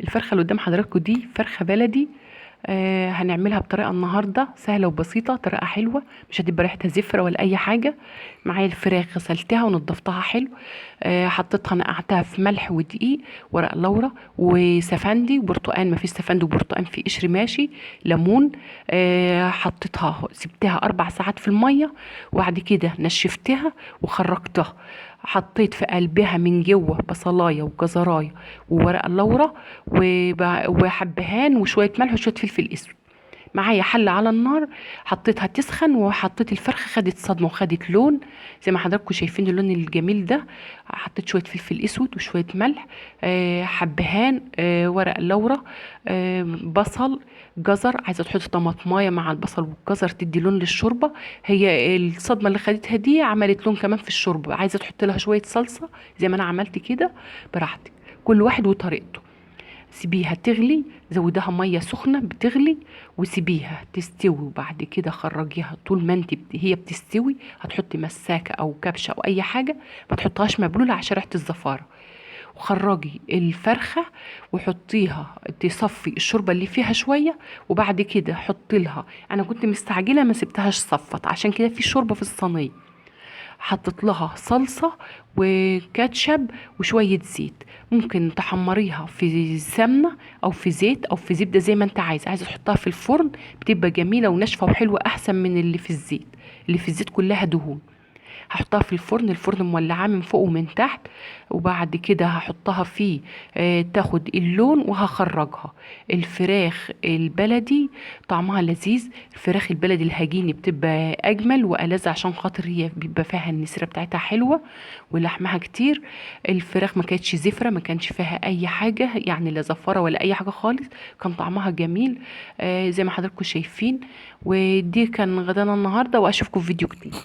الفرخة اللي قدام حضراتكم دي فرخة بلدي. هنعملها بطريقة النهاردة سهلة وبسيطة، طريقة حلوة مش هتبقى ريحتها زفرة ولا أي حاجة. معايا الفراخ غسلتها ونضفتها حلو. حطيتها نقعتها في ملح ودقيق، ورق لورا وسفندي وبرتقان، مفيش سفندي وبرتقان، في قشر ماشي، ليمون. حطيتها سبتها 4 ساعات في المية، وبعد كده نشفتها وخرجتها. حطيت في قلبها من جوه بصلايه وجزرايه وورق لورا وحبهان وشويه ملح وشويه فلفل اسود. معايا حله على النار، حطيتها تسخن وحطيت الفرخه، خدت صدمه وخدت لون زي ما حضراتكم شايفين اللون الجميل ده. حطيت شويه فلفل اسود وشويه ملح، حبهان، ورق لورا، بصل، جزر. عايزه تحطي طماطمايه مع البصل والجزر تدي لون للشوربه. هي الصدمه اللي خدتها دي عملت لون كمان في الشوربه. عايزه تحطي لها شويه صلصه زي ما انا عملت كده، براحتك، كل واحد وطريقته. سيبيها تغلي، زودها ميه سخنه بتغلي وسيبيها تستوي، وبعد كده خرجيها. طول ما هي بتستوي هتحطي مساكه او كبشه او اي حاجه، ما تحطهاش مبلوله عشان ريحه الزفاره. وخرجي الفرخه وحطيها تصفي الشوربه اللي فيها شويه، وبعد كده حطي لها. انا كنت مستعجله ما سبتهاش صفت، عشان كده في شوربه في الصينيه. حطيت لها صلصة وكاتشب وشوية زيت. ممكن تحمريها في سمنة او في زيت او في زبدة زي ما انت عايزة تحطها في الفرن، بتبقى جميلة وناشفة وحلوة احسن من اللي في الزيت. اللي في الزيت كلها دهون. هحطها في الفرن مولعاه من فوق ومن تحت، وبعد كده هحطها فيه تاخد اللون وهخرجها. الفراخ البلدي طعمها لذيذ. الفراخ البلدي الهجيني بتبقى اجمل والذ، عشان خاطر هي بيبقى فيها النسرة بتاعتها حلوة ولحمها كتير. الفراخ ما كانتش زفرة، ما كانش فيها اي حاجة يعني، لا زفرة ولا اي حاجة خالص. كان طعمها جميل زي ما حضراتكم شايفين. ودي كان غدانا النهاردة، واشوفكم في فيديو جديد.